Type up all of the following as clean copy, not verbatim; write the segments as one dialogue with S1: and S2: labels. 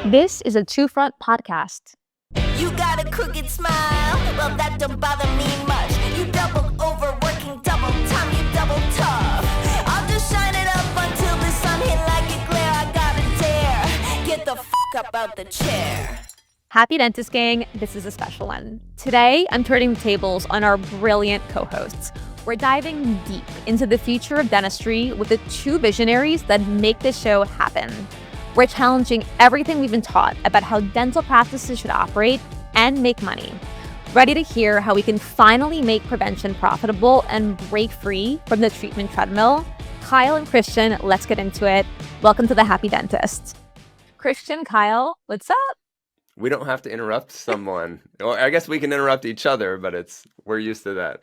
S1: This is a Two Front podcast.
S2: You got a crooked smile, well that don't bother me much. You double over working double time, you double tough. I'll just shine it up until the sun hit like a glare. I gotta dare, get the fuck up out the chair.
S1: Happy Dentist Gang, this is a special one. Today, I'm turning the tables on our brilliant co-hosts. We're diving deep into the future of dentistry with the two visionaries that make this show happen. We're challenging everything we've been taught about how dental practices should operate and make money. Ready to hear how we can finally make prevention profitable and break free from the treatment treadmill? Kyle and Christian, let's get into it. Welcome to the Happy Dentist. Christian, Kyle, what's up?
S3: We don't have to interrupt someone. Or I guess we can interrupt each other, but we're used to that.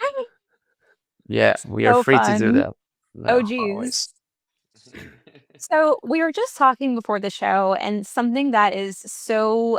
S4: Yeah, we are
S1: So
S4: free to do
S1: fun.
S4: that.
S1: Oh,
S4: No,
S1: geez.
S4: always.
S1: So we were just talking before the show, and something that is so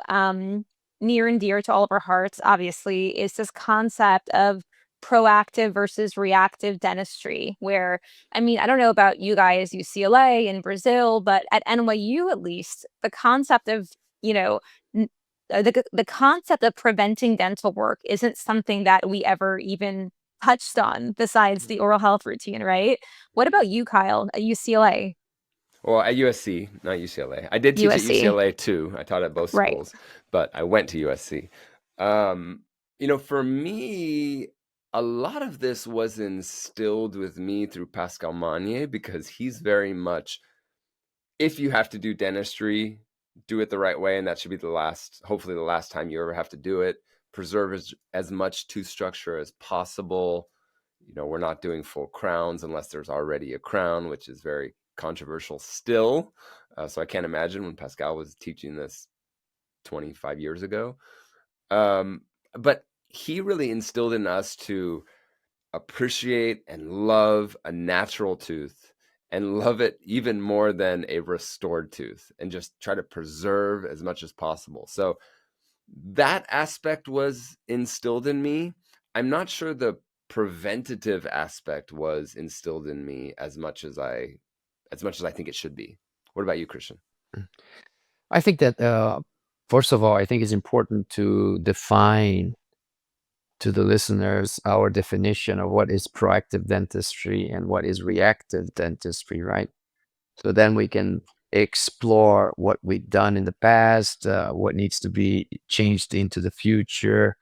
S1: near and dear to all of our hearts, obviously, is this concept of proactive versus reactive dentistry. Where, I mean, I don't know about you guys, UCLA and Brazil, but at NYU at least, the concept of, the concept of preventing dental work isn't something that we ever even touched on besides the oral health routine, right? What about you, Kyle, at UCLA?
S3: Well, at USC, not UCLA. I did teach at
S1: USC.
S3: UCLA too. I taught at both
S1: Right.
S3: schools, but I went to USC. For me, a lot of this was instilled with me through Pascal Magnier because he's very much, if you have to do dentistry, do it the right way, and that should be hopefully the last time you ever have to do it. Preserve as much tooth structure as possible. We're not doing full crowns unless there's already a crown, which is very controversial still. So I can't imagine when Pascal was teaching this 25 years ago. But he really instilled in us to appreciate and love a natural tooth and love it even more than a restored tooth and just try to preserve as much as possible. So that aspect was instilled in me. I'm not sure the preventative aspect was instilled in me as much as I think it should be. What about you, Christian?
S4: I think that, first of all, I think it's important to define to the listeners our definition of what is proactive dentistry and what is reactive dentistry, right? So then we can explore what we've done in the past, what needs to be changed into the future.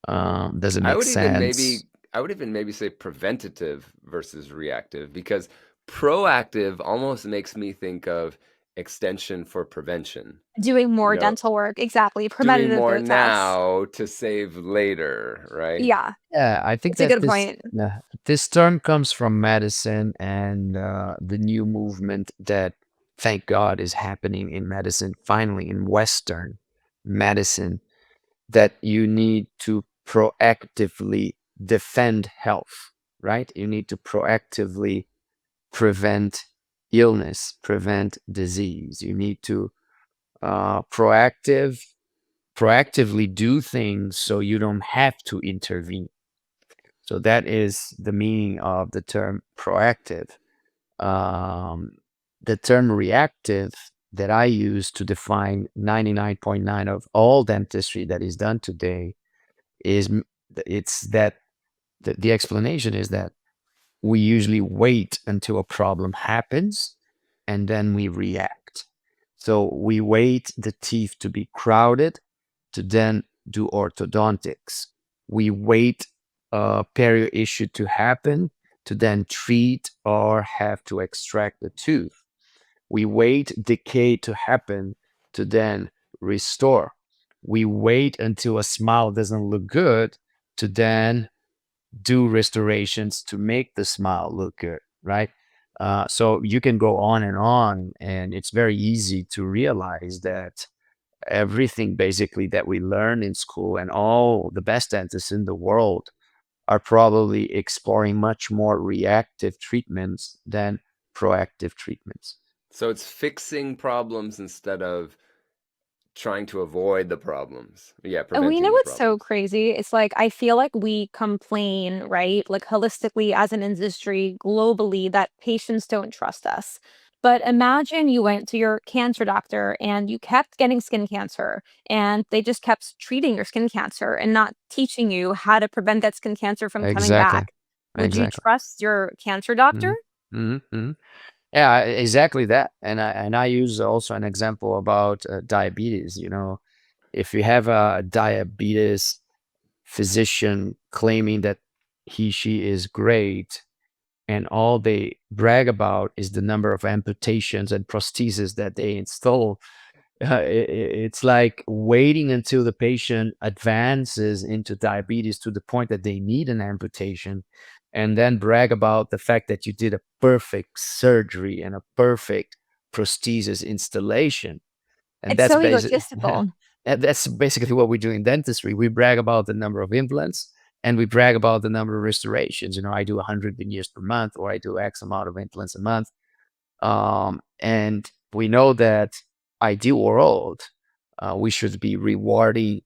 S4: Does it make sense?
S3: I would even maybe say preventative versus reactive, because proactive almost makes me think of extension for prevention.
S1: Doing more dental work, exactly. Preventative
S3: Doing more
S1: growth tests.
S3: now to save later, right?
S1: Yeah,
S4: Yeah, I think
S1: it's a
S4: that
S1: good point.
S4: this term comes from medicine and the new movement that, thank God, is happening in medicine, finally in Western medicine, that you need to proactively defend health, right? You need to proactively prevent illness, prevent disease. You need to proactively do things so you don't have to intervene. So that is the meaning of the term proactive. The term reactive that I use to define 99.9 of all dentistry that is done today it's that the explanation is that we usually wait until a problem happens and then we react. So we wait the teeth to be crowded to then do orthodontics. We wait a perio issue to happen to then treat or have to extract the tooth. We wait decay to happen to then restore. We wait until a smile doesn't look good to then do restorations to make the smile look good, right? So you can go on, and it's very easy to realize that everything basically that we learn in school and all the best dentists in the world are probably exploring much more reactive treatments than proactive treatments.
S3: So it's fixing problems instead of trying to avoid the problems. Yeah,
S1: And
S3: preventing
S1: we know
S3: the
S1: what's so
S3: problems.
S1: crazy. It's like, I feel like we complain, right? Like holistically as an industry globally that patients don't trust us. But imagine you went to your cancer doctor and you kept getting skin cancer, and they just kept treating your skin cancer and not teaching you how to prevent that skin cancer from coming
S4: Exactly.
S1: back. Would you
S4: Exactly.
S1: trust your cancer doctor?
S4: hmm hmm hmm Yeah, exactly that. And I use also an example about diabetes. If you have a diabetes physician claiming that she is great, and all they brag about is the number of amputations and prostheses that they install. It's like waiting until the patient advances into diabetes to the point that they need an amputation, and then brag about the fact that you did a perfect surgery and a perfect prosthesis installation. And
S1: It's
S4: that's
S1: so
S4: basically
S1: egotistical.
S4: that's basically what we do in dentistry. We brag about the number of implants, and we brag about the number of restorations. I do 100 veneers per month, or I do X amount of implants a month. And we know that ideal world, we should be rewarding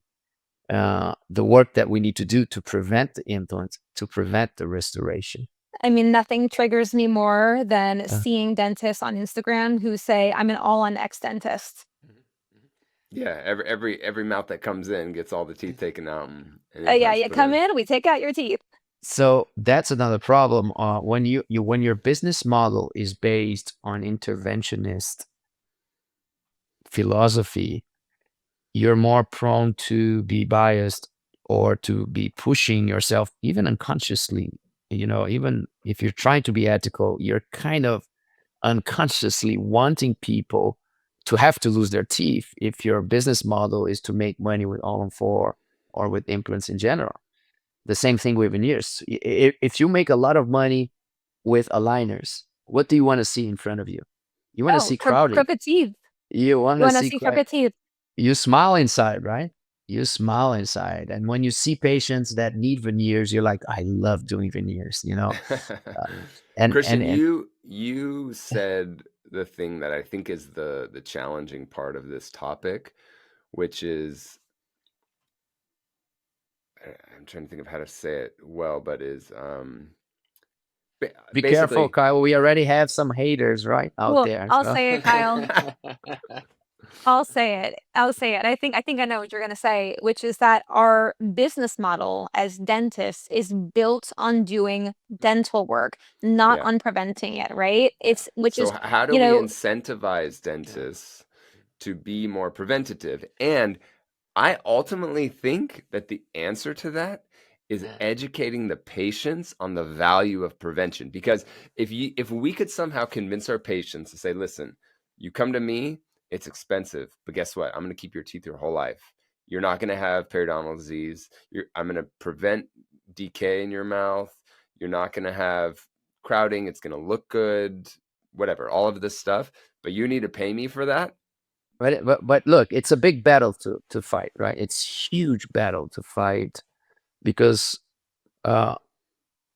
S4: the work that we need to do to prevent the implants, to prevent the restoration.
S1: I mean, nothing triggers me more than
S4: Uh,
S1: seeing dentists on Instagram who say, I'm an all on X dentist.
S3: Mhm, mhm. Yeah, every mouth that comes in gets all the teeth taken out and
S1: Yeah,
S3: implants
S1: you
S3: put
S1: come
S3: in.
S1: in, we take out your teeth.
S4: so that's another problem. When your business model is based on interventionist philosophy, you're more prone to be biased or to be pushing yourself, even unconsciously. Even if you're trying to be ethical, you're kind of unconsciously wanting people to have to lose their teeth if your business model is to make money with all-on-4 or with implants in general. The same thing with veneers. If you make a lot of money with aligners, what do you want to see in front of you? You want to
S1: Oh,
S4: see crowded.
S1: crooked teeth.
S4: You want
S1: You
S4: to
S1: want to
S4: see
S1: see
S4: crowd.
S1: crooked teeth?
S4: You smile inside, right? You smile inside. And when you see patients that need veneers, you're like, I love doing veneers. Uh,
S3: Christian,
S4: and
S3: you said the thing that I think is the challenging part of this topic, which is I'm trying to think of how to say it well, but is
S4: be careful,
S3: basically
S4: Kyle. We already have some haters right out
S1: Well,
S4: there.
S1: I'll
S4: So
S1: say it, Kyle. I'll say it. I'll say it. I think I know what you're gonna say, which is that our business model as dentists is built on doing dental work, not
S3: yeah.
S1: on preventing it, right?
S3: Yeah.
S1: It's which
S3: So
S1: is,
S3: how do
S1: you
S3: we
S1: know,
S3: incentivize dentists to be more preventative? And I ultimately think that the answer to that is educating the patients on the value of prevention. Because if we could somehow convince our patients to say, listen, you come to me, it's expensive, but guess what? I'm going to keep your teeth your whole life. You're not going to have periodontal disease. I'm going to prevent decay in your mouth. You're not going to have crowding. It's going to look good, whatever, all of this stuff. But you need to pay me for that.
S4: but look, it's a big battle to fight, right? It's huge battle to fight because uh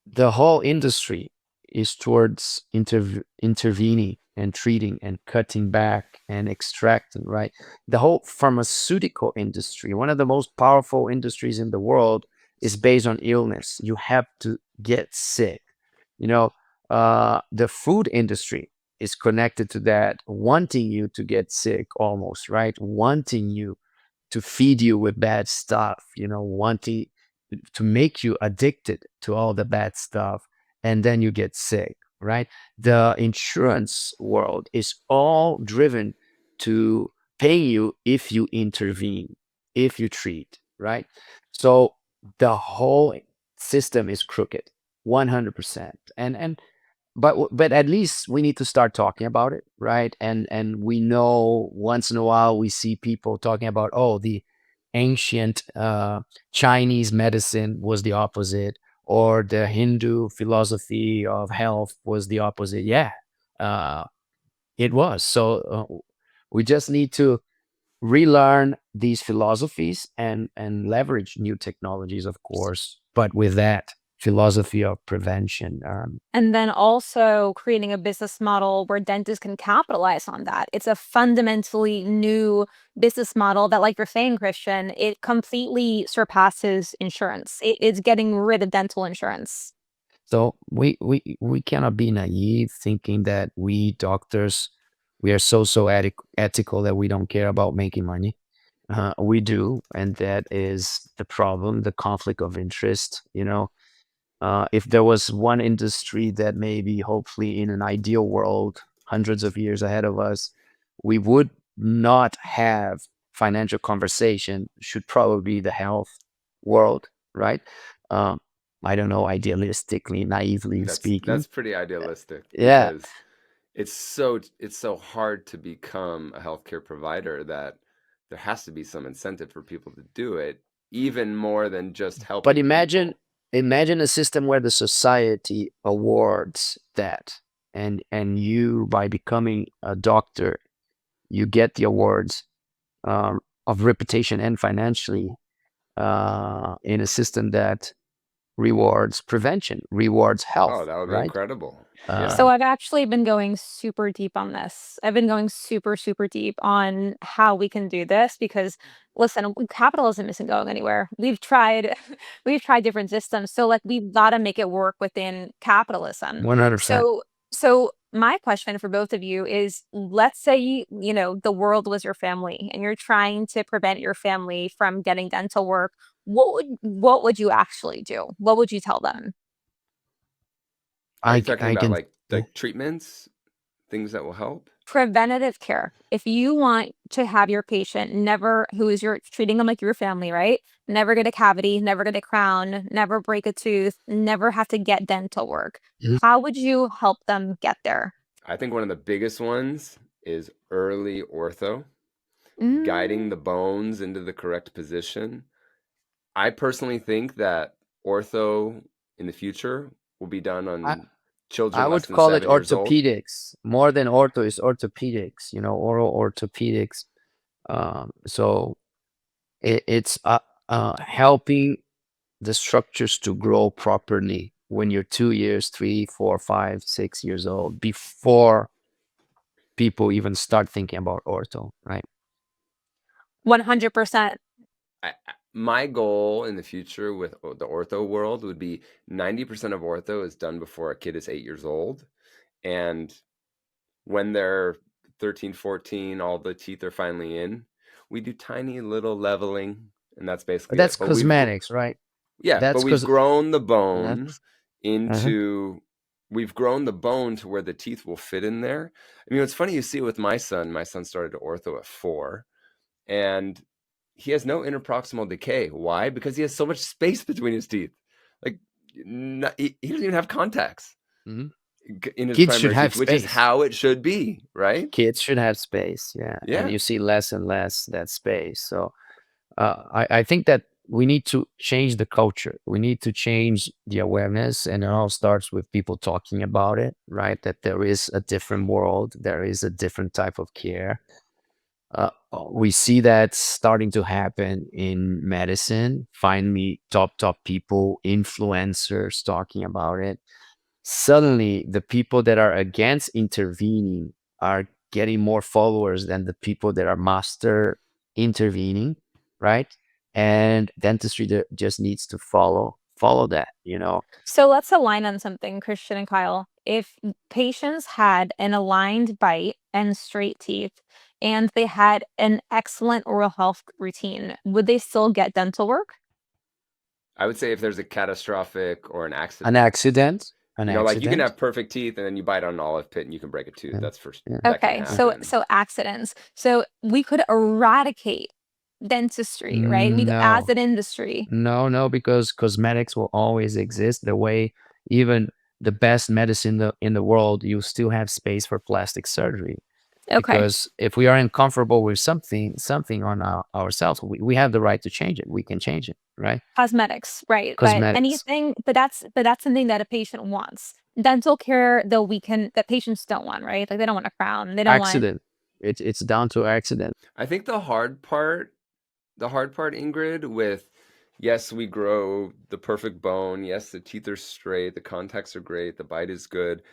S4: the whole industry is towards intervening and treating and cutting back and extracting, right? The whole pharmaceutical industry, one of the most powerful industries in the world, is based on illness. You have to get sick. You know, the food industry is connected to that, wanting you to get sick almost, right? Wanting you to feed you with bad stuff, wanting to make you addicted to all the bad stuff, and then you get sick, right? The insurance world is all driven to pay you if you intervene, if you treat, right? So the whole system is crooked, 100%. But at least we need to start talking about it, right? And we know once in a while we see people talking about, oh, the ancient Chinese medicine was the opposite, or the Hindu philosophy of health was the opposite. Yeah, uh, it was. So we just need to relearn these philosophies and leverage new technologies, of course, but with that philosophy of prevention.
S1: and then also creating a business model where dentists can capitalize on that. It's a fundamentally new business model that, like you're saying, Christian, it completely surpasses insurance. It's getting rid of dental insurance.
S4: So we cannot be naive thinking that we doctors We are ethical that we don't care about making money. We do, and that is the problem, the conflict of interest. If there was one industry that maybe, hopefully, in an ideal world, hundreds of years ahead of us, we would not have financial conversation, should probably be the health world, right? Um, I don't know, idealistically, naively speaking.
S3: That's pretty idealistic
S4: Yeah,
S3: because it's so hard to become a healthcare provider that there has to be some incentive for people to do it, even more than just
S4: but
S3: helping
S4: imagine
S3: people.
S4: imagine a system where the society awards that, and you, by becoming a doctor, you get the awards, of reputation and financially, in a system that rewards prevention, rewards
S3: Oh,
S4: health,
S3: that would be
S4: right?
S3: incredible.
S4: Uh,
S3: Yeah.
S1: So I've actually been going super deep on this. I've been going super, super deep on how we can do this because listen, capitalism isn't going anywhere. We've tried we've tried different systems. So like we've got to make it work within capitalism.
S4: 100%.
S1: So my question for both of you is let's say, the world was your family and you're trying to prevent your family from getting dental work. What would you actually do? What would you tell them?
S3: Are
S4: I,
S3: you
S4: c-
S3: talking
S4: I
S3: about
S4: can,
S3: like treatments, things that will help?
S1: Preventative care. If you want to have your patient never who is you're treating them like your family, right? Never get a cavity, never get a crown, never break a tooth, never have to get dental work.
S4: Mhm.
S1: How would you help them get there?
S3: I think one of the biggest ones is early ortho, guiding
S1: Mm,
S3: the bones into the correct position. I personally think that ortho in the future will be done
S4: I,
S3: on
S4: I
S3: children less
S4: would
S3: than
S4: call it
S3: 7 years old.
S4: orthopedics. More than ortho is orthopedics, oral orthopedics. So it's helping the structures to grow properly when you're 2 years, 3, 4, 5, 6 years old, before people even start thinking about ortho, right?
S1: 100%.
S3: My goal in the future with the ortho world would be 90% of ortho is done before a kid is 8 years old. And when they're 13, 14, all the teeth are finally in, we do tiny little leveling, and that's
S4: But
S3: basically
S4: that's
S3: it. But
S4: cosmetics, right?
S3: yeah, but
S4: That's
S3: we've
S4: because
S3: grown the bone
S4: that's uh
S3: into we've grown the bone to where the teeth will fit in there. I mean, it's funny you see it with my son. My son started ortho at 4, and he has no interproximal decay. Why? Because he has so much space between his teeth. Like, he doesn't even have contacts
S4: mhm.
S3: in his
S4: Kids should
S3: primary
S4: have
S3: teeth, which is
S4: space.
S3: how it should be, right?
S4: Kids should have space, yeah, and
S3: Yeah.
S4: you see less and less that space. So I think that we need to change the culture. We need to change the awareness, and it all starts with people talking about it, right? That there is a different world, there is a different type of care. We see that starting to happen in medicine. Finally, top people, influencers talking about it. Suddenly, the people that are against intervening are getting more followers than the people that are master intervening, right? And dentistry just needs to follow that.
S1: So let's align on something, Christian and Kyle. If patients had an aligned bite and straight teeth, and they had an excellent oral health routine, would they still get dental work?
S3: I would say if there's a catastrophic or an
S4: An
S3: accident,
S4: accident, an
S3: like you can
S4: accident.
S3: have perfect teeth and then you bite on an olive pit and you can break a tooth.
S4: Yeah,
S3: That's for
S4: yeah.
S3: that can
S1: Okay, so
S3: happen.
S1: so accidents. So we could eradicate dentistry, right? As
S4: No,
S1: an industry.
S4: no, because cosmetics will always exist. The way even the best medicine in the world, you still have space for plastic surgery.
S1: Okay.
S4: Because if we are uncomfortable with something on ourselves, we have the right to change it. We can change it, right?
S1: Cosmetics, right,
S4: Cosmetics.
S1: but that's something that a patient wants. Dental care, though, that patients don't want, right? Like, they don't want a crown, they don't want.
S4: Accident. It's down to accident.
S3: I think the hard part, Ingrid, with yes, we grow the perfect bone. Yes, the teeth are straight, the contacts are great, the bite is good.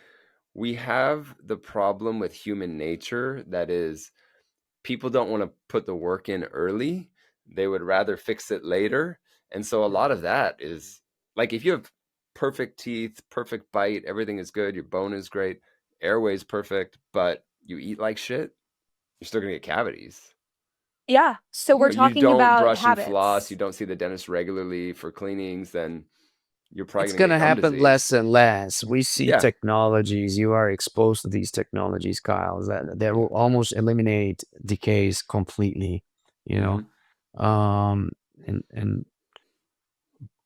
S3: We have the problem with human nature that is people don't want to put the work in early. They would rather fix it later. And so a lot of that is like if you have perfect teeth, perfect bite, everything is good, your bone is great, airway's perfect, but you eat like shit, you're still gonna get cavities.
S1: Yeah. So
S3: You know,
S1: we're
S3: you
S1: talking
S3: don't
S1: about
S3: brush and floss,
S1: habits.
S3: you don't see the dentist regularly for cleanings, then you're probably
S4: It's
S3: gonna
S4: going
S3: get
S4: to
S3: gum
S4: happen
S3: disease.
S4: less and less. We see
S3: Yeah,
S4: technologies, you are exposed to these technologies, Kyle, that will
S3: yeah.
S4: almost eliminate decays completely, you know.
S3: Mhm.
S4: Um, and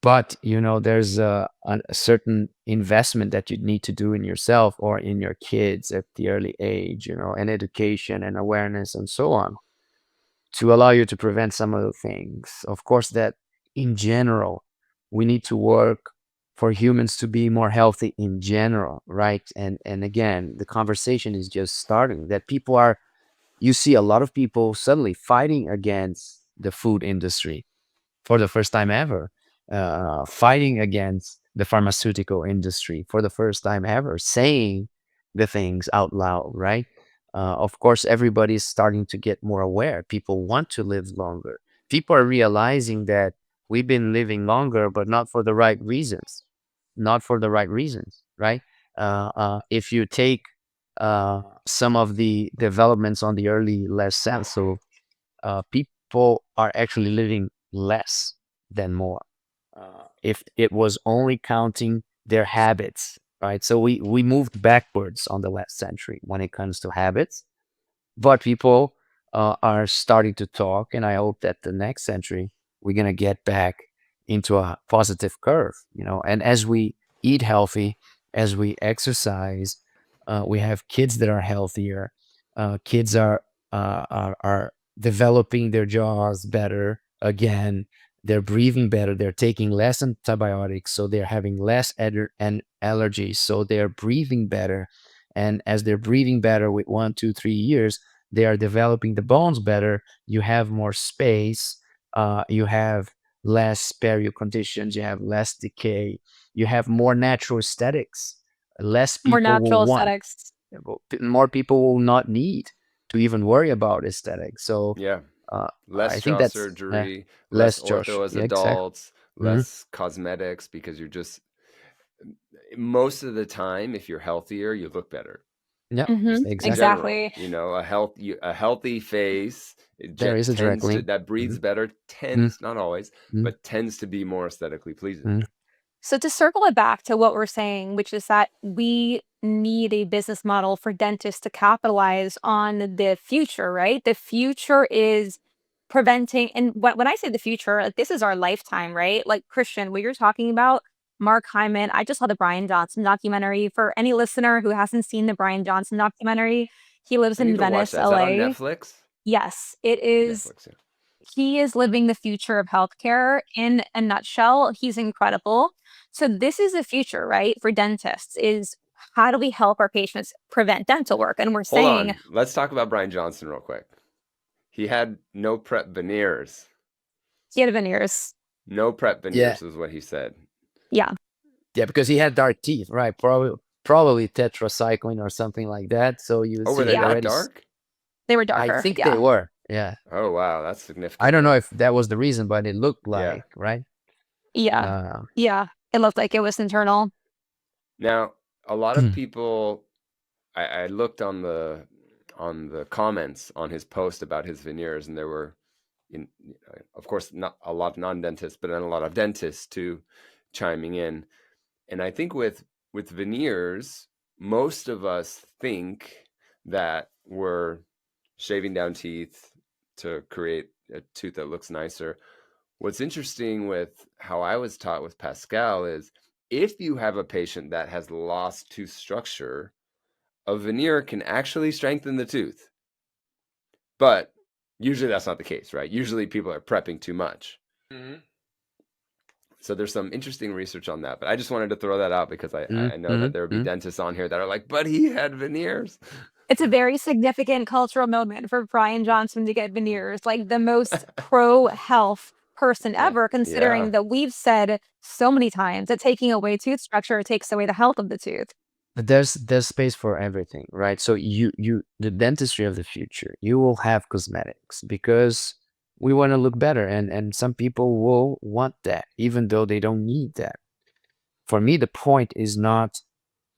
S4: but there's a certain investment that you need to do in yourself or in your kids at the early age, and education and awareness and so on to allow you to prevent some of the things. Of course, that in general, we need to work for humans to be more healthy in general, right? And again, the conversation is just starting. That you see a lot of people suddenly fighting against the food industry for the first time ever, fighting against the pharmaceutical industry for the first time ever, saying the things out loud, right? Of course, everybody's starting to get more aware. People want to live longer. People are realizing that we've been living longer, but not for the right reasons. Not for the right reasons, right? If you take some of the developments on the early last census, people are actually living less than more. If it was only counting their habits, right? So we moved backwards on the last century when it comes to habits, but people are starting to talk, and I hope that the next century we're gonna get back into a positive curve, And as we eat healthy, as we exercise, we have kids that are healthier. Kids are developing their jaws better again. They're breathing better. They're taking less antibiotics, so they're having less and allergies, so they're breathing better. And as they're breathing better with 1, 2, 3 years, they are developing the bones better. You have more space. You have less perio conditions. You have less decay. You have more natural aesthetics. Less
S1: More
S4: people will
S1: natural
S4: want.
S1: aesthetics.
S4: More people will not need to even worry about aesthetics. So
S3: Yeah.
S4: uh,
S3: Less
S4: I think
S3: jaw
S4: that's
S3: surgery, less
S4: less Josh.
S3: ortho as
S4: Yeah, exactly.
S3: adults,
S4: Mhm.
S3: less cosmetics because you're just most of the time if you're healthier, you look better.
S4: Yeah,
S3: In
S4: exactly.
S3: general,
S1: Exactly.
S3: a healthy face
S4: There is a direct
S3: tends to
S4: link.
S3: that breathes
S4: Mhm.
S3: better,
S4: Mhm.
S3: tends not always,
S4: Mhm.
S3: but tends to be more aesthetically pleasing.
S4: Mhm.
S1: So to circle it back to what we're saying, which is that we need a business model for dentists to capitalize on the future, right? The future is preventing, and when I say the future, like, this is our lifetime, right? Like Christian, what you're talking about, Mark Hyman. I just saw the Brian Johnson documentary. For any listener who hasn't seen the Brian Johnson documentary, he lives
S3: I need
S1: in
S3: to watch
S1: Venice,
S3: that. Is that on
S1: LA.
S3: Netflix?
S1: Yes, it is.
S3: Netflix, yeah.
S1: He is living the future of healthcare in a nutshell. He's incredible. So this is the future, right? For dentists is how do we help our patients prevent dental work? And we're
S3: Hold
S1: saying
S3: on. Let's talk about Brian Johnson real quick. He had no prep veneers.
S1: he had veneers.
S3: No prep
S4: Yeah,
S3: veneers is what he said.
S1: Yeah.
S4: yeah, because he had dark teeth, right? Probably tetracycline or something like that. So you
S3: Oh, were
S4: see,
S3: they
S4: he
S1: Yeah.
S3: that
S4: already.
S3: dark?
S1: They were
S4: I
S1: darker.
S4: think they
S1: Yeah.
S4: were. Yeah,
S3: Oh, wow. That's
S4: I
S3: significant
S4: don't know
S3: then.
S4: if that was the reason, but it looked
S3: Yeah.
S4: like, right?
S1: Yeah.
S4: Uh,
S1: Yeah. It looked like it was internal.
S3: Now, a lot of people, I looked on the comments on his post about his veneers, and there were, of course, not a lot of non-dentists, but then a lot of dentists too, chiming in. And I think with veneers, most of us think that we're shaving down teeth to create a tooth that looks nicer. What's interesting with how I was taught with Pascal is if you have a patient that has lost tooth structure, a veneer can actually strengthen the tooth. But usually that's not the case, right? Usually people are prepping too much.
S4: Mhm.
S3: So there's some interesting research on that. But I just wanted to throw that out because I know that
S4: Mhm.
S3: there would be
S4: Mhm.
S3: dentists on here that are like, but he had veneers.
S1: It's a very significant cultural moment for Brian Johnson to get veneers, like the most pro health person
S4: Yeah.
S1: ever,
S3: Yeah.
S1: considering that we've said so many times that taking away tooth structure takes away the health of the tooth.
S4: But there's space for everything, right? So the dentistry of the future, you will have cosmetics because we want to look better, and some people will want that, even though they don't need that. For me, the point is not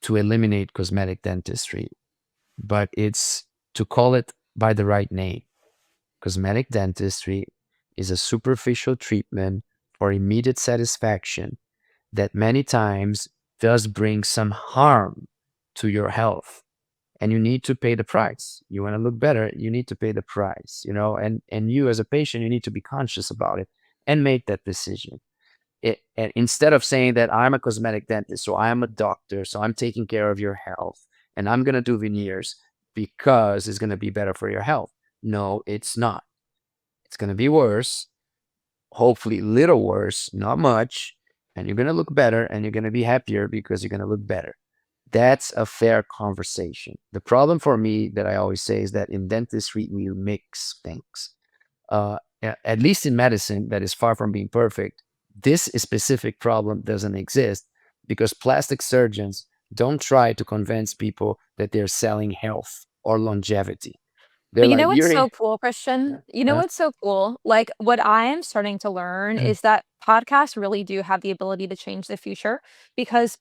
S4: to eliminate cosmetic dentistry, but it's to call it by the right name. Cosmetic dentistry is a superficial treatment for immediate satisfaction that many times does bring some harm to your health. And you need to pay the price. You want to look better, you need to pay the price, and you as a patient, you need to be conscious about it and make that decision. And instead of saying that I'm a cosmetic dentist, so I'm a doctor, so I'm taking care of your health, and I'm going to do veneers because it's going to be better for your health. No, it's not. It's going to be worse, hopefully little worse, not much, and you're going to look better and you're going to be happier because you're going to look better. That's a fair conversation. The problem for me that I always say is that in dentistry, we mix things. At least in medicine, that is far from being perfect, this specific problem doesn't exist because plastic surgeons don't try to convince people that they're selling health or longevity. They're
S1: But you
S4: like,
S1: know what's
S4: you're
S1: so
S4: in.
S1: cool, Christian? You know
S4: Huh?
S1: what's so cool? Like, what I am starting to learn is that podcasts really do have the ability to change the future because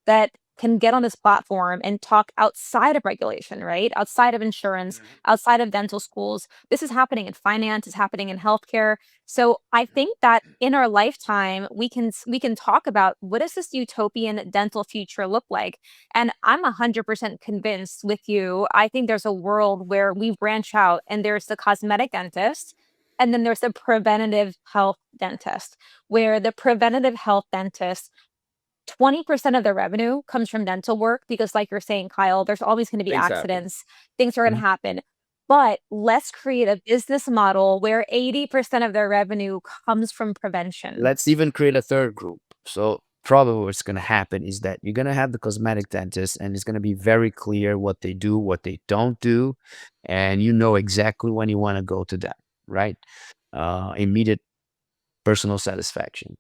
S1: that can get on this platform and talk outside of regulation, right? Outside of insurance, outside of dental schools. This is happening in finance, it's happening in healthcare. So I think that in our lifetime, we can talk about what does this utopian dental future look like? And I'm 100% convinced with you. I think there's a world where we branch out and there's the cosmetic dentist, and then there's the preventative health dentist, where the preventative health dentist, 20% of their revenue comes from dental work because, like you're saying, Kyle, there's always going to be
S3: Things happen.
S1: accidents, things are going to
S4: Mhm.
S1: happen. But let's create a business model where 80% of their revenue comes from prevention.
S4: Let's even create a third group. So probably what's going to happen is that you're going to have the cosmetic dentist, and it's going to be very clear what they do, what they don't do, and you know exactly when you want to go to them, right? Immediate personal satisfaction,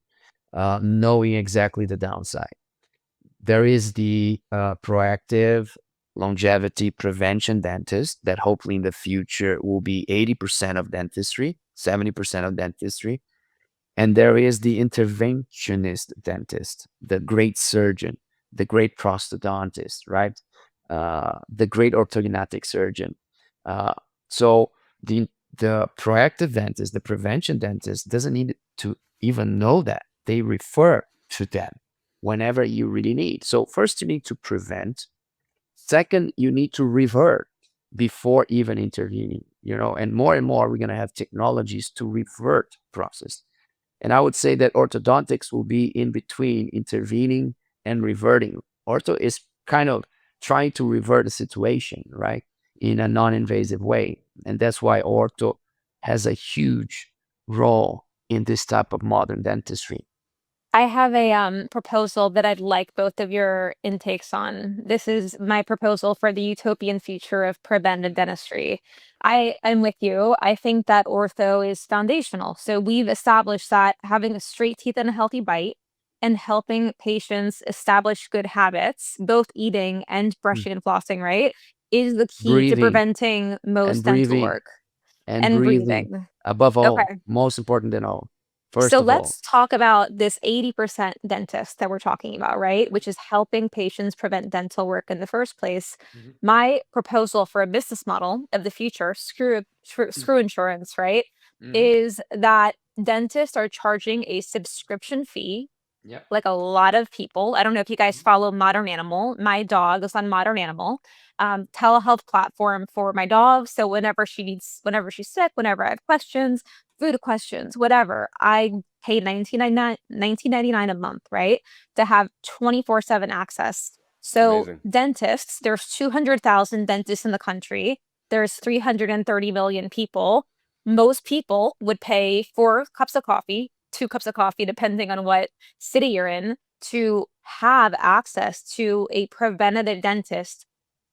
S4: knowing exactly the downside. There is the proactive longevity prevention dentist that hopefully in the future will be 80% of dentistry, 70% of dentistry. And there is the interventionist dentist, the great surgeon, the great prosthodontist, right? The great orthodontic surgeon. Uh, so the proactive dentist, the prevention dentist, doesn't need to even know that. They refer to them whenever you really need. So first, you need to prevent. Second, you need to revert before even intervening. And more, we're going to have technologies to revert process. And I would say that orthodontics will be in between intervening and reverting. Ortho is kind of trying to revert a situation, right, in a non-invasive way. And that's why ortho has a huge role in this type of modern dentistry.
S1: I have a proposal that I'd like both of your intakes on. This is my proposal for the utopian future of preventive dentistry. I'm with you. I think that ortho is foundational. So we've established that having a straight teeth and a healthy bite and helping patients establish good habits, both eating and
S4: Mm.
S1: brushing and flossing, right, is the key to
S4: Breathing
S1: preventing
S4: and
S1: most dental
S4: breathing
S1: work
S4: and
S1: and
S4: breathing
S1: breathing.
S4: above all,
S1: Okay.
S4: most important than all.
S1: So
S4: First of all,
S1: let's talk about this 80% dentist that we're talking about, right? Which is helping patients prevent dental work in the first place.
S4: Mhm.
S1: My proposal for a business model of the future, screw insurance, right?
S4: Mhm.
S1: Is that dentists are charging a subscription fee
S4: Yep.
S1: like a lot of people. I don't know if you guys follow Modern Animal. My dog is on Modern Animal, telehealth platform for my dog. So whenever she's sick, whenever I have questions, food questions, whatever, I pay 19.99 a month, right? To have 24/7 access. So
S3: Amazing.
S1: dentists, there's 200,000 dentists in the country. There's 330 million people. Most people would pay 4 cups of coffee, 2 cups of coffee, depending on what city you're in, to have access to a preventative dentist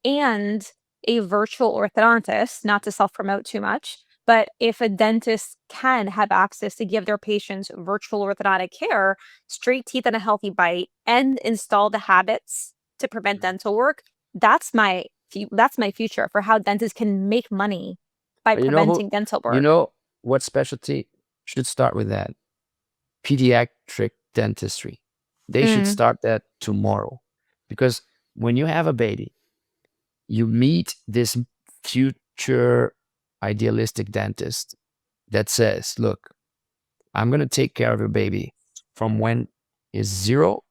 S1: and a virtual orthodontist, not to self promote too much. But if a dentist can have access to give their patients virtual orthodontic care, straight teeth and a healthy bite, and install the habits to prevent
S4: Mhm.
S1: dental work, that's my future for how dentists can make money by
S4: But
S1: preventing dental
S4: you
S1: work.
S4: know what specialty should start with that? Pediatric dentistry. They should
S1: Mm,
S4: start that tomorrow. Because when you have a baby, you meet this future idealistic dentist that says, look, I'm going to take care of your baby from when is 0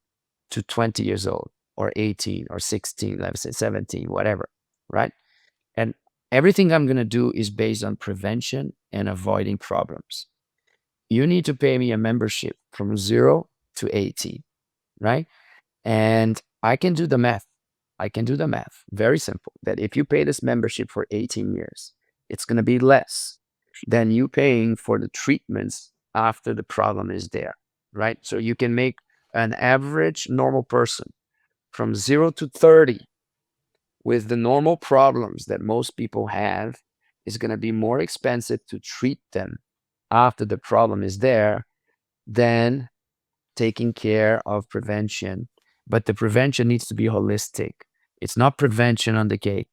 S4: to 20 years old, or 18 or 16, let's say 17, whatever, right? And everything I'm going to do is based on prevention and avoiding problems. You need to pay me a membership from 0 to 18, right? And I can do the math. I can do the math. Very simple. That if you pay this membership for 18 years, it's going to be less than you paying for the treatments after the problem is there, right? So you can make an average normal person from 0 to 30 with the normal problems that most people have is going to be more expensive to treat them after the problem is there than taking care of prevention. But the prevention needs to be holistic. It's not prevention on the gate.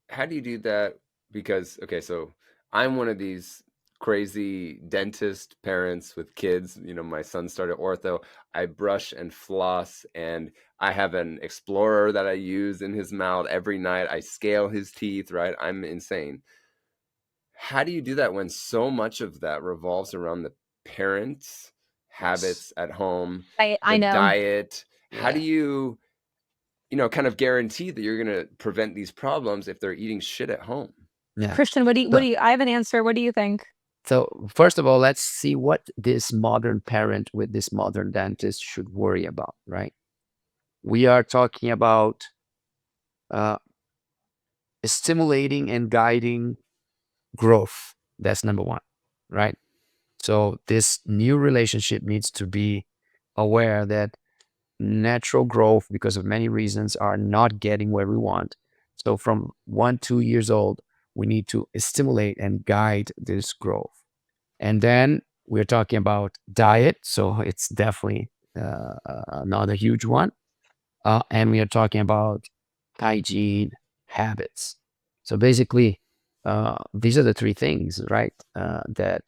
S3: How do you do that? Because, okay, so I'm one of these crazy dentist parents with kids. You know, my son started ortho. I brush and floss, and I have an explorer that I use in his mouth every night. I scale his teeth, right? I'm insane. How do you do that when so much of that revolves around the parents' habits at home,
S1: I
S3: the
S1: know.
S3: diet? How do
S4: Yeah.
S3: you kind of guarantee that you're going to prevent these problems if they're eating shit at home?
S4: Yeah.
S1: Christian, what do you, I have an answer. What do you think?
S4: So first of all, let's see what this modern parent with this modern dentist should worry about, right? We are talking about uh, stimulating and guiding growth. That's number one, right? So this new relationship needs to be aware that natural growth, because of many reasons, are not getting where we want. So from 1, 2 years old, we need to stimulate and guide this growth. And then we're talking about diet. So it's definitely not a huge one. And we are talking about hygiene habits. So basically, these are the three things, right, that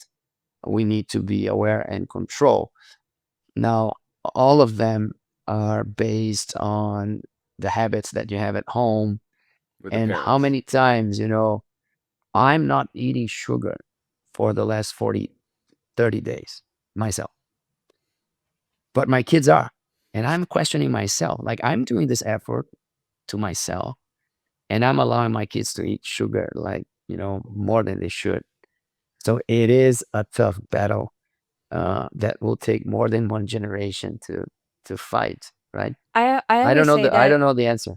S4: we need to be aware and control. Now, all of them are based on the habits that you have at home.
S3: With the
S4: And how
S3: parents.
S4: many times, I'm not eating sugar for the last 40, 30 days myself, but my kids are. And I'm questioning myself. Like, I'm doing this effort to myself, and I'm allowing my kids to eat sugar, like, more than they should. So it is a tough battle that will take more than one generation to fight, right?
S1: I
S4: I don't
S1: always
S4: know
S1: say
S4: the I
S1: that
S4: don't know the answer.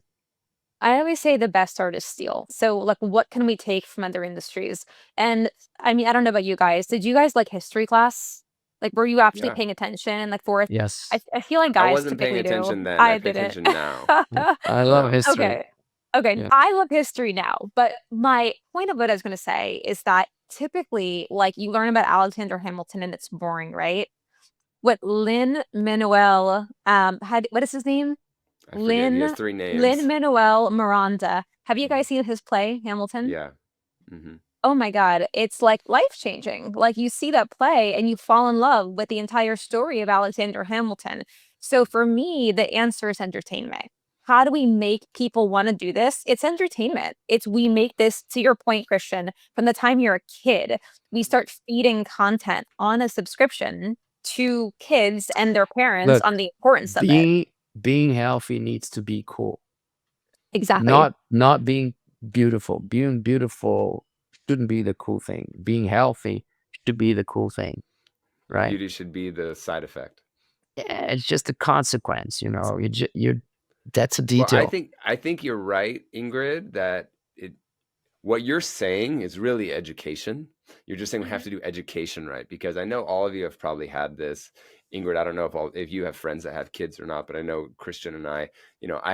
S1: I always say the best art is steal. So, like, what can we take from other industries? And I mean, I don't know about you guys. Did you guys like history class? Like, were you actually
S3: Yeah.
S1: paying attention? Like, for
S4: Yes.
S1: I feel like
S3: I
S1: guys
S3: wasn't paying
S1: typically do.
S3: attention then. I
S1: I
S3: pay
S1: didn't.
S3: attention now.
S4: Yeah. I love history.
S1: Okay. Okay.
S4: Yeah.
S1: I love history now, but my point of what I was going to say is that typically, like, you learn about Alexander Hamilton and it's boring, right? What Lin Manuel had, what is his name?
S3: I forget. He has
S1: Lin
S3: 3 names.
S1: Manuel Miranda. Have you guys seen his play, Hamilton?
S3: Yeah. Hmm.
S1: Oh my God, it's like life-changing. Like, you see that play and you fall in love with the entire story of Alexander Hamilton. So for me, the answer is entertainment. How do we make people want to do this? It's entertainment. It's we make this, to your point, Christian, from the time you're a kid, we start feeding content on a subscription to kids and their parents
S4: Look,
S1: on the importance of it.
S4: being healthy needs to be cool.
S1: Exactly.
S4: Not being beautiful. Being beautiful shouldn't be the cool thing. Being healthy should be the cool thing, right?
S3: Beauty should be the side effect.
S4: Yeah, it's just a consequence, you're that's a
S3: Well,
S4: detail.
S3: I think you're right, Ingrid, that what you're saying is really education. You're just saying we have to do education right, because I know all of you have probably had this. Ingrid, I don't know if you have friends that have kids or not, but I know Christian and I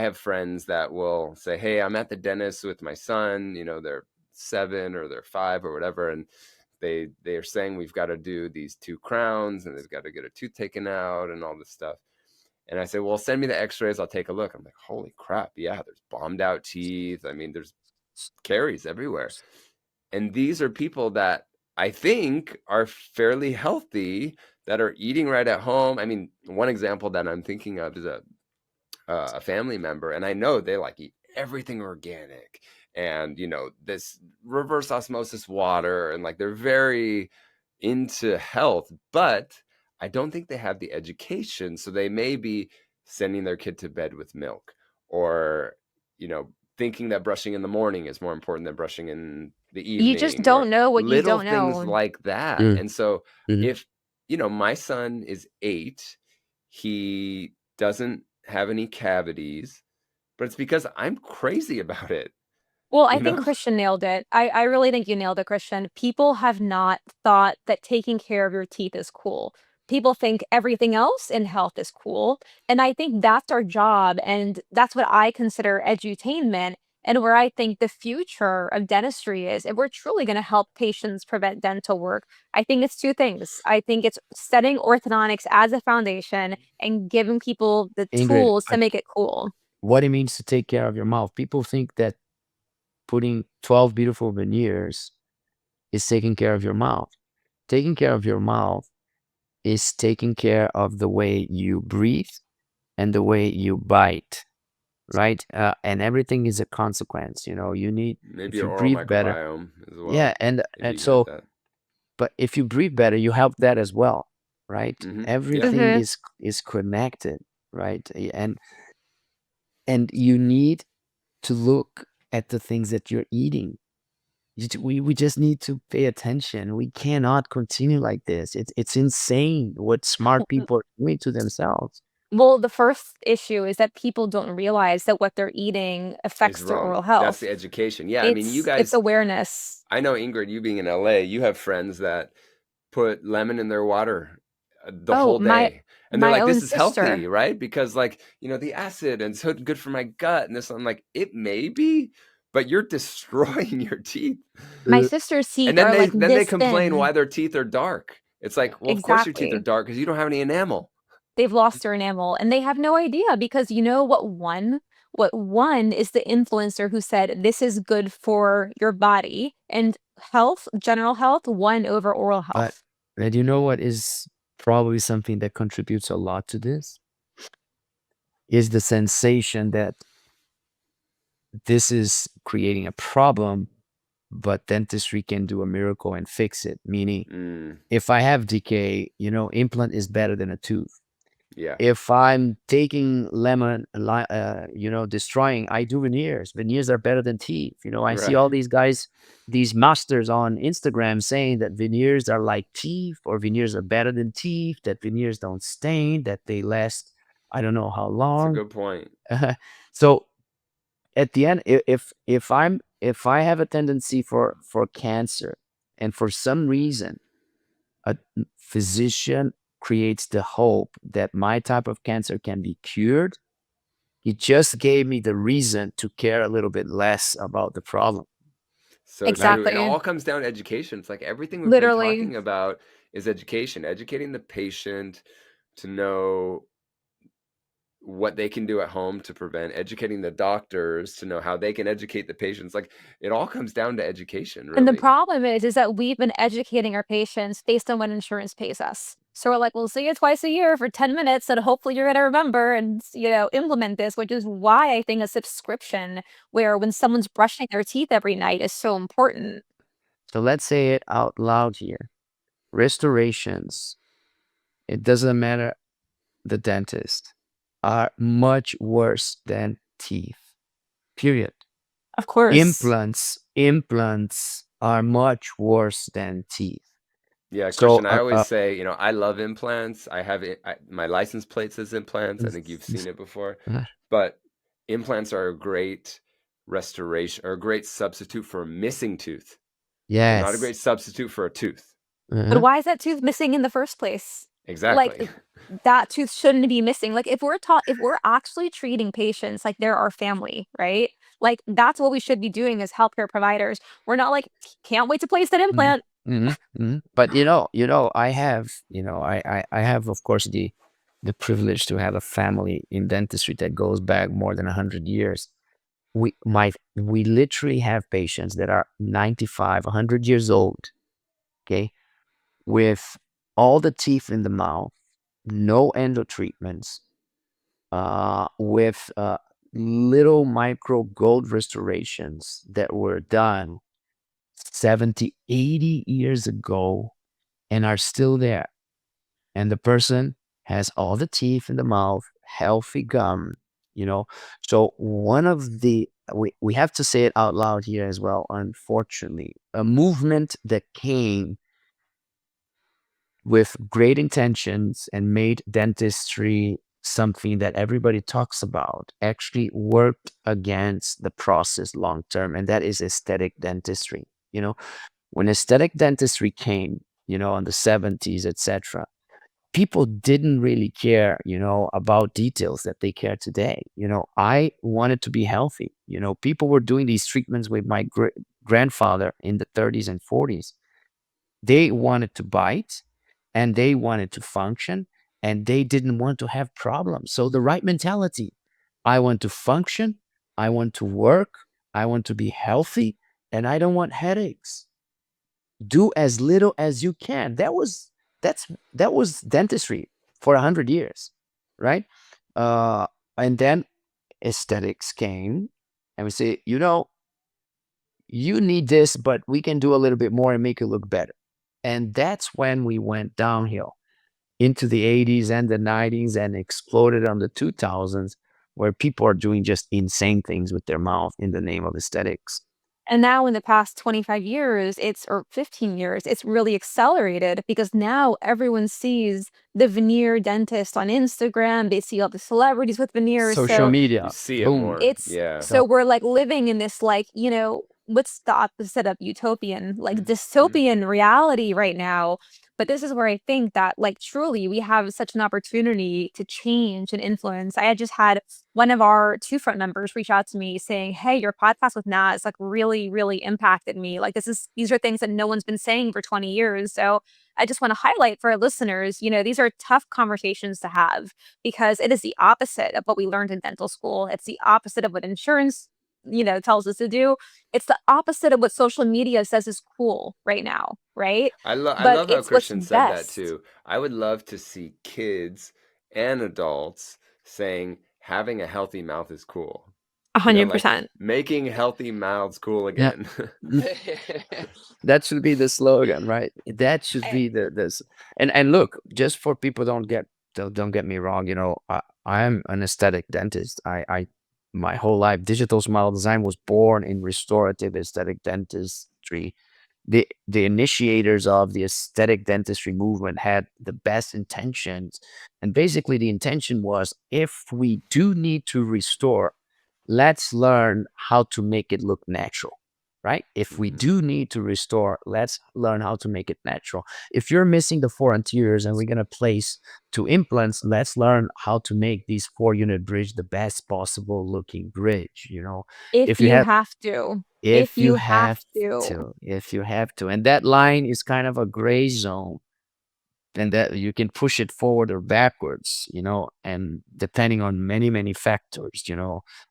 S3: have friends that will say, "Hey, I'm at the dentist with my son. They're 7 or they're 5 or whatever, and they're saying we've got to do these 2 crowns and they've got to get a tooth taken out and all this stuff." And I say, "Well, send me the X-rays. I'll take a look." I'm like, "Holy crap! Yeah, there's bombed out teeth. I mean, there's caries everywhere." And these are people that I think are fairly healthy, that are eating right at home. I mean, one example that I'm thinking of is a family member, and I know they like eat everything organic, and this reverse osmosis water, and like they're very into health, but I don't think they have the education. So they may be sending their kid to bed with milk, or thinking that brushing in the morning is more important than brushing in the
S1: You just
S3: evening, or
S1: don't know what you
S3: little
S1: don't
S3: things
S1: know.
S3: like that.
S4: Mm,
S3: And so
S4: mhm.
S3: if my son is 8, he doesn't have any cavities, but it's because I'm crazy about it,
S1: Well, I
S3: you
S1: think
S3: know?
S1: Christian nailed it. I really think you nailed it, Christian. People have not thought that taking care of your teeth is cool. People think everything else in health is cool. And I think that's our job. And that's what I consider edutainment. And where I think the future of dentistry is, if we're truly going to help patients prevent dental work, I think it's two things. I think it's setting orthodontics as a foundation and giving people the
S4: Ingrid,
S1: tools to make it cool.
S4: what it means to take care of your mouth. People think that putting 12 beautiful veneers is taking care of your mouth. Taking care of your mouth is taking care of the way you breathe and the way you bite, right? And everything is a consequence. You need,
S3: Maybe
S4: if
S3: your
S4: you
S3: oral
S4: breathe better,
S3: microbiome as
S4: yeah,
S3: well. Maybe
S4: and
S3: you can add
S4: so,
S3: that.
S4: but if you breathe better, you help that as well, right?
S3: Yeah.
S4: Everything
S1: Hmm.
S4: is connected, right? And you need to look at the things that you're eating. We just need to pay attention. We cannot continue like this. It's insane what smart people are doing to themselves.
S1: Well, the first issue is that people don't realize that what they're eating
S3: Is
S1: affects their
S3: wrong.
S1: oral
S3: That's
S1: health.
S3: the education. Yeah, I mean, you
S1: It's
S3: guys,
S1: awareness.
S3: I know, Ingrid, you being in LA, you have friends that put lemon in their water the
S1: Oh,
S3: whole day. And they're
S1: my
S3: like,
S1: own
S3: this is healthy,
S1: sister.
S3: right? Because, like, the acid and so good for my gut. And this, I'm like, it may be, but you're destroying your teeth.
S1: My
S4: Uh,
S1: sister's
S3: And
S1: teeth
S3: then
S1: are
S3: they
S1: like
S3: then they
S1: this
S3: complain
S1: thin.
S3: why their teeth are dark. It's like, well, of course your teeth are
S1: Exactly.
S3: dark because you don't have any enamel.
S1: They've lost their enamel and they have no idea because you know what won? What won is the influencer who said this is good for your body, and health, general health won over oral
S4: but
S1: health.
S4: and you know what is probably something that contributes a lot to this is the sensation that this is creating a problem, but dentistry can do a miracle and fix it. Meaning,
S3: Mm,
S4: if I have decay, implant is better than a tooth.
S3: yeah,
S4: If I'm taking destroying, I do veneers. Veneers are better than teeth. I see
S3: right.
S4: all these guys, these masters on Instagram saying that veneers are like teeth, or veneers are better than teeth, that veneers don't stain, that they last, I don't know how
S3: It's a
S4: long.
S3: good point.
S4: So at the end, if I have a tendency for cancer, and for some reason a physician creates the hope that my type of cancer can be cured, he just gave me the reason to care a little bit less about the problem,
S3: So
S4: right?
S3: true. It
S1: Exactly.
S3: all comes down to education. It's like everything we've been
S1: Literally.
S3: talking about is education, educating the patient to know what they can do at home to prevent, educating the doctors to know how they can educate the patients. Like it all comes down to education,
S1: And the
S3: really.
S1: problem is that we've been educating our patients based on what insurance pays us. So we're like, we'll see you twice a year for 10 minutes and hopefully you're going to remember and, implement this, which is why I think a subscription where when someone's brushing their teeth every night is so important.
S4: So let's say it out loud here. Restorations, it doesn't matter the dentist, are much worse than teeth. Period.
S1: Of course.
S4: Implants are much worse than teeth.
S3: Yeah,
S4: So
S3: Christian, I always say, I love implants. I have it, my license plate says implants. I think you've seen it before. But implants are a great restoration or a great substitute for a missing tooth. They're not a
S4: yes.
S3: great substitute for a tooth.
S1: But
S4: Uh-huh.
S1: why is that tooth missing in the first place? Like,
S3: Exactly.
S1: that tooth shouldn't be missing. Like, if we're actually treating patients like they're our family, right? Like, that's what we should be doing as healthcare providers. We're not like, can't wait to place that
S4: Mhm,
S1: implant.
S4: mhm, mhm. But I have, I have, of course, the privilege to have a family in dentistry that goes back more than 100 years. We literally have patients that are 95, 100 years old, okay, with all the teeth in the mouth, no endo treatments, with little micro gold restorations that were done 70, 80 years ago and are still there. And the person has all the teeth in the mouth, healthy gum, you know. So one of the we have to say it out loud here as well, unfortunately. A movement that came with great intentions and made dentistry something that everybody talks about actually worked against the process long term, and that is aesthetic dentistry. You know, when aesthetic dentistry came, in the 70s, etc., people didn't really care, about details that they care today. I wanted to be healthy. People were doing these treatments with my grandfather in the 30s and 40s. They wanted to bite and they wanted to function and they didn't want to have problems. So the right mentality, I want to function, I want to work, I want to be healthy, and I don't want headaches. Do as little as you can. That was dentistry for 100 years, right? Uh, and then aesthetics came, and we say, you need this, but we can do a little bit more and make it look better. And that's when we went downhill into the 80s and the 90s and exploded on the 2000s, where people are doing just insane things with their mouth in the name of aesthetics.
S1: And now in the past 25 years, or 15 years, it's really accelerated because now everyone sees the veneer dentist on Instagram. They see all the celebrities with veneers.
S4: Social
S1: So
S4: media,
S3: You see it
S4: boom.
S3: more.
S1: it's
S3: Yeah.
S1: so we're like living in this what's the opposite of utopian, like dystopian reality right now. But this is where I think that like truly we have such an opportunity to change and influence. I had just had one of our two front members reach out to me saying, "Hey, your podcast with Naz like really, really impacted me. Like these are things that no one's been saying for 20 years." So I just want to highlight for our listeners, these are tough conversations to have because it is the opposite of what we learned in dental school. It's the opposite of what insurance, tells us to do. It's the opposite of what social media says is cool right now, right?
S3: I
S1: But
S3: love how
S1: it's what's
S3: Christian said that
S1: best.
S3: too. I would love to see kids and adults saying having a healthy mouth is cool.
S1: A hundred
S3: Like
S1: percent.
S3: making healthy mouths cool
S4: Yeah.
S3: again.
S4: That should be the slogan, right? That should be this. And look, just for people don't get me wrong, I am an aesthetic dentist. I my whole life, digital smile design was born in restorative aesthetic dentistry. The initiators of the aesthetic dentistry movement had the best intentions, and basically the intention was, if we do need to restore, let's learn how to make it look natural, right? If we do need to restore, let's learn how to make it natural. If you're missing the four anteriors and we're going to place two implants, let's learn how to make these 4-unit bridge the best possible looking bridge.
S1: If
S4: If you
S1: you
S4: have
S1: have to. If
S4: if you
S1: you have
S4: have
S1: to.
S4: if you have to, and that line is kind of a gray zone, and that you can push it forward or backwards, and depending on many, many factors,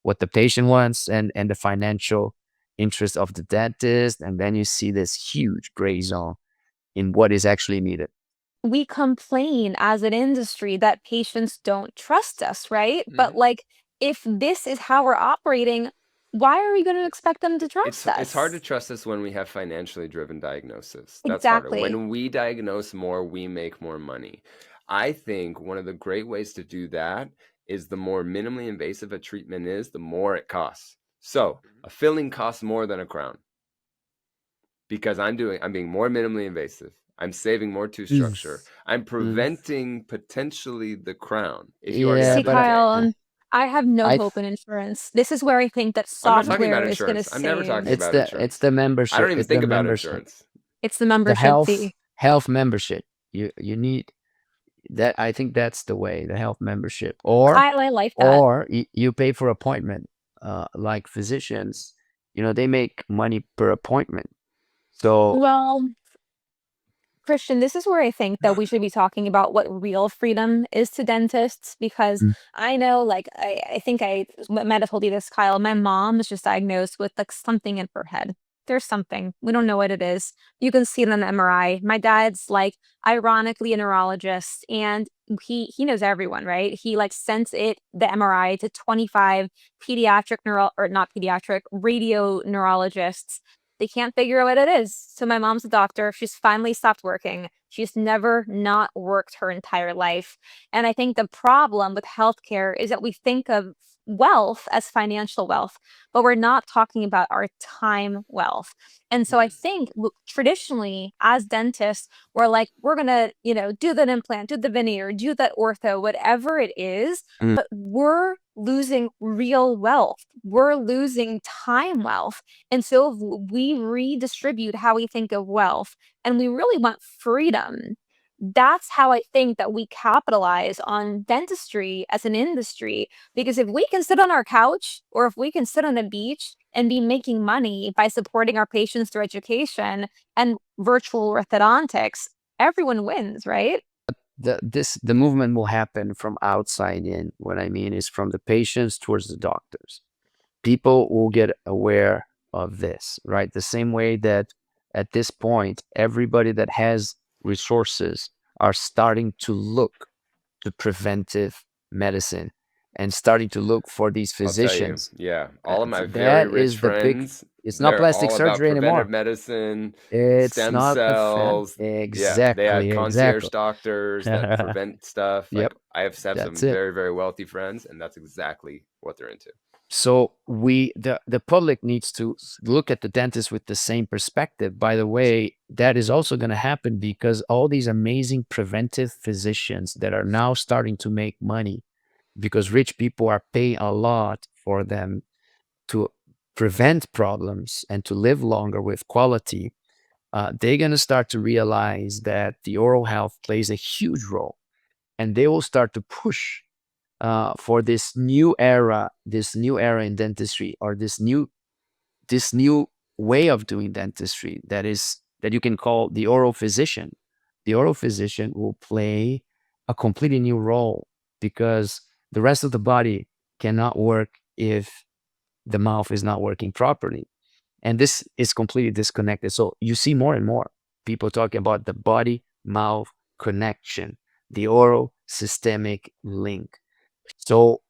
S4: what the patient wants and the financial interest of the dentist. And then you see this huge gray zone in what is actually needed.
S1: We complain as an industry that patients don't trust us, right? But like, if this is how we're operating, why are we going to expect them to trust us?
S3: It's hard to trust us when we have financially driven diagnosis. That's
S1: Exactly.
S3: harder. When we diagnose more, we make more money. I think one of the great ways to do that is the more minimally invasive a treatment is, the more it costs. So a filling costs more than a crown because I'm being more minimally invasive. I'm saving more tooth structure. I'm preventing potentially the crown. If you already
S4: Yeah,
S1: See,
S3: have
S4: but
S1: Kyle, I have no
S4: I
S1: hope in insurance. This is where I think that
S3: I'm not talking about
S1: software is going to
S3: insurance. I'm never talking
S1: save.
S4: it's
S3: about
S4: the
S3: insurance.
S4: it's the
S3: I don't
S4: membership.
S3: even
S4: It's
S3: think
S4: the
S3: about
S4: membership.
S3: insurance.
S1: It's the
S4: The
S1: membership fee.
S4: health membership. You need that. I think that's the way, the health membership, or
S1: Kyle, I like that.
S4: you pay for appointment. Like physicians, they make money per appointment. So
S1: Well, Christian, this is where I think that we should be talking about what real freedom is to dentists because
S4: Mm.
S1: I know, like, I think I might have told you this, Kyle. My mom was just diagnosed with like something in her head. there's something. We don't know what it is. You can see it on the MRI. My dad's like ironically a neurologist, and he knows everyone, right? He like sends the MRI to 25 pediatric or not pediatric, radio neurologists. They can't figure out what it is. So my mom's a doctor. She's finally stopped working. She's never not worked her entire life. And I think the problem with healthcare is that we think of wealth as financial wealth, but we're not talking about our time wealth. And so I think traditionally, as dentists, we're like, we're going to, do that implant, do the veneer, do that ortho, whatever it is,
S4: Mm.
S1: but we're losing real wealth. We're losing time wealth. And so if we redistribute how we think of wealth and we really want freedom, that's how I think that we capitalize on dentistry as an industry. Because if we can sit on our couch or if we can sit on the beach and be making money by supporting our patients through education and virtual orthodontics, everyone wins, right?
S4: The movement will happen from outside in. What I mean is from the patients towards the doctors. People will get aware of this, right? The same way that at this point, everybody that has resources are starting to look to preventive medicine and starting to look for these
S3: I'll tell you,
S4: physicians.
S3: yeah, all of my very
S4: That
S3: rich
S4: is the big,
S3: friends,
S4: it's not
S3: they're
S4: plastic
S3: all about
S4: surgery
S3: preventive
S4: anymore.
S3: medicine,
S4: It's
S3: stem
S4: not
S3: cells. Yeah, they have
S4: exactly,
S3: concierge
S4: exactly.
S3: doctors that prevent stuff. Like
S4: Yep,
S3: I have
S4: that's
S3: some
S4: it.
S3: very, very wealthy friends, and that's exactly what they're into.
S4: So the public needs to look at the dentist with the same perspective. By the way, that is also going to happen because all these amazing preventive physicians that are now starting to make money because rich people are paying a lot for them to prevent problems and to live longer with quality. They're going to start to realize that the oral health plays a huge role, and they will start to push for this new era in dentistry, or this new way of doing dentistry that you can call the oral physician. The oral physician will play a completely new role because the rest of the body cannot work if the mouth is not working properly. And this is completely disconnected. So you see more and more people talking about the body mouth connection, the oral systemic link. So,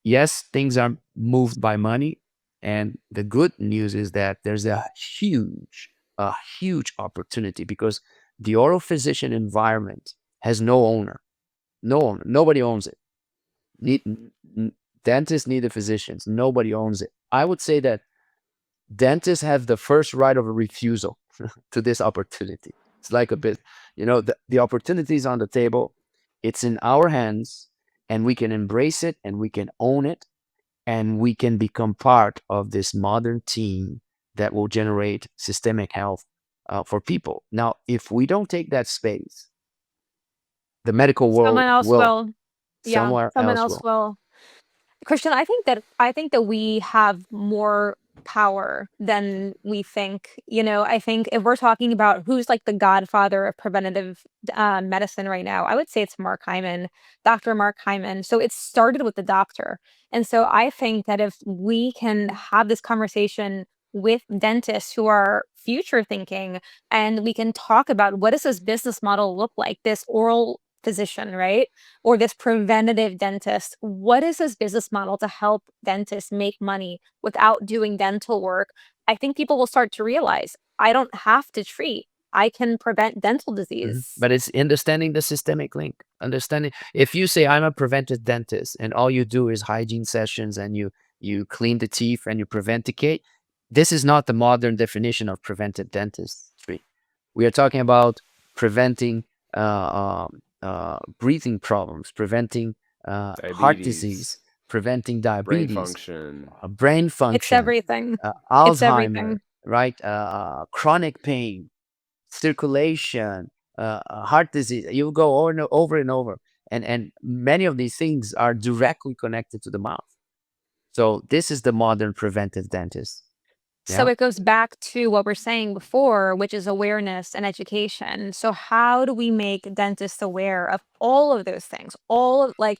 S4: yes, things are moved by money. And the good news is that there's a huge opportunity because the oral physician environment has no owner. No owner. Nobody owns it. Need, dentists need the physicians. Nobody owns it. I would say that dentists have the first right of a refusal to this opportunity. It's like a bit, the opportunity is on the table. It's in our hands, and we can embrace it and we can own it, and we can become part of this modern team that will generate systemic health for people. Now, if we don't take that space, the medical
S1: Someone
S4: world
S1: else
S4: will,
S1: will. Yeah,
S4: somewhere
S1: someone
S4: else
S1: else
S4: will.
S1: will. Christian, I think that we have more power than we think. I think if we're talking about who's like the godfather of preventative medicine right now, I would say it's Mark Hyman, Dr. Mark Hyman. So it started with the doctor. And so I think that if we can have this conversation with dentists who are future thinking, and we can talk about what does this business model look like, this oral physician, right? Or this preventative dentist. What is this business model to help dentists make money without doing dental work? I think people will start to realize I don't have to treat. I can prevent dental disease.
S4: But it's understanding the systemic link. Understanding if you say I'm a preventive dentist and all you do is hygiene sessions and you clean the teeth and you prevent decay, this is not the modern definition of preventive dentistry. We are talking about preventing breathing problems, preventing heart disease,
S3: Diabetes,
S4: preventing
S3: brain
S4: diabetes,
S3: function.
S4: brain
S1: It's
S4: function,
S1: everything. It's
S4: Alzheimer,
S1: everything.
S4: right? Chronic pain, circulation, heart disease. You go over and over, and many of these things are directly connected to the mouth. So this is the modern preventive dentist.
S1: So
S4: Yeah.
S1: it goes back to what we're saying before, which is awareness and education. So how do we make dentists aware of all of those things? All of like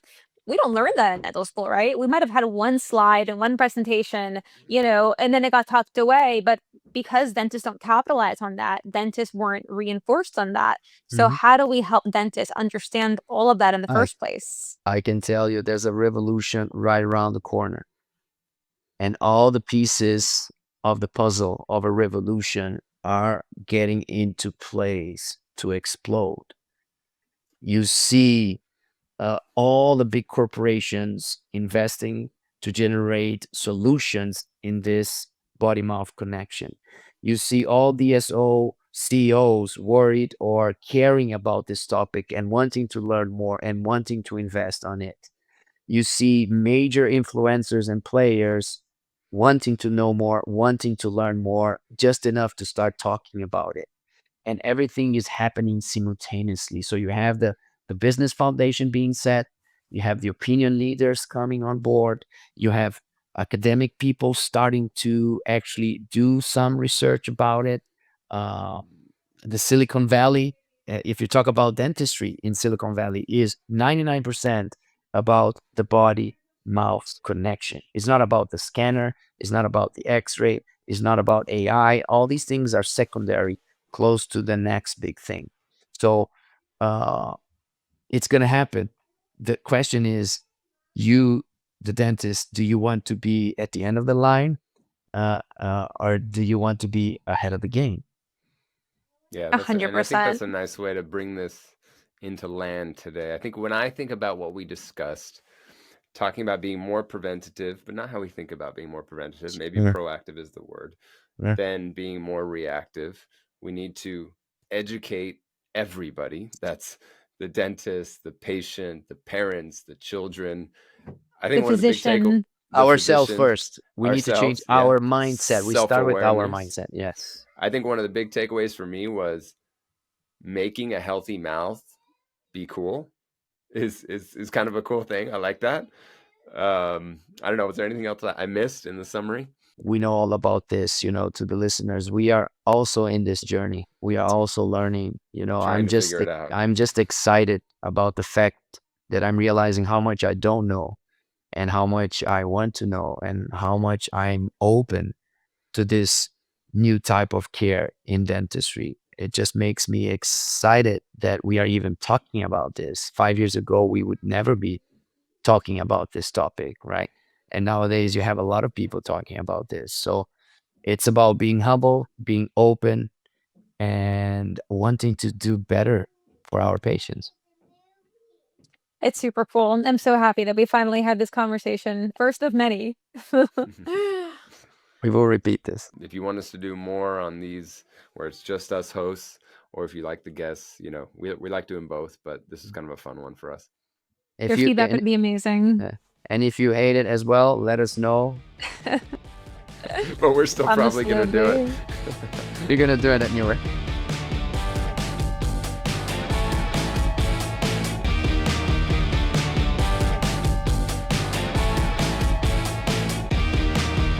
S1: we don't learn that in dental school, right? We might have had one slide and one presentation, and then it got tucked away. But because dentists don't capitalize on that, dentists weren't reinforced on that. So
S4: Mhm.
S1: how do we help dentists understand all of that in the
S4: I
S1: first place?
S4: I can tell you there's a revolution right around the corner. And all the pieces of the puzzle of a revolution are getting into place to explode. You see all the big corporations investing to generate solutions in this body mouth connection. You see all DSO CEOs worried or caring about this topic and wanting to learn more and wanting to invest on it. You see major influencers and players wanting to know more, wanting to learn more, just enough to start talking about it. And everything is happening simultaneously. So you have the business foundation being set, you have the opinion leaders coming on board, you have academic people starting to actually do some research about it. Uh, the Silicon Valley, if you talk about dentistry in Silicon Valley, is 99% about the body mouth connection. It's not about the scanner, it's not about the x ray, it's not about AI. All these things are secondary, close to the next big thing. So uh, it's going to happen. The question is, you, the dentist, do you want to be at the end of the line, or do you want to be ahead of the game?
S3: Yeah, and I think that's
S1: 100%.
S3: a nice way to bring this into land today. I think when I think about what we discussed, talking about being more preventative, but not how we think about being more preventative, maybe
S4: Yeah,
S3: proactive is the word,
S4: yeah.
S3: then being more reactive. We need to educate everybody. That's the dentist, the patient, the parents, the children. I
S1: The
S3: think one of the big take
S1: physician.
S3: the
S4: Ourselves
S3: physician,
S4: first. We need to change
S3: ourselves, yeah,
S4: our mindset. We start with our
S3: self-awareness.
S4: mindset. Yes.
S3: I think one of the big takeaways for me was making a healthy mouth be cool is kind of a cool thing. I like that. I don't know. Was there anything else that I missed in the summary?
S4: We know all about this, to the listeners. We are also in this journey. We are also learning.
S3: Trying to figure it out.
S4: I'm just excited about the fact that I'm realizing how much I don't know and how much I want to know and how much I'm open to this new type of care in dentistry. It just makes me excited that we are even talking about this. 5 years ago, we would never be talking about this topic, right? And nowadays, you have a lot of people talking about this. So it's about being humble, being open, and wanting to do better for our patients.
S1: It's super cool. I'm so happy that we finally had this conversation. First of many.
S4: We will repeat this.
S3: If you want us to do more on these where it's just us hosts, or if you like the guests, we like doing both, but this is kind of a fun one for us.
S1: Your
S4: If you
S1: feedback would be amazing.
S4: and if you hate it as well, let us know.
S3: But we're still probably
S1: Honestly,
S3: going to do it.
S4: You're gonna do it anyway.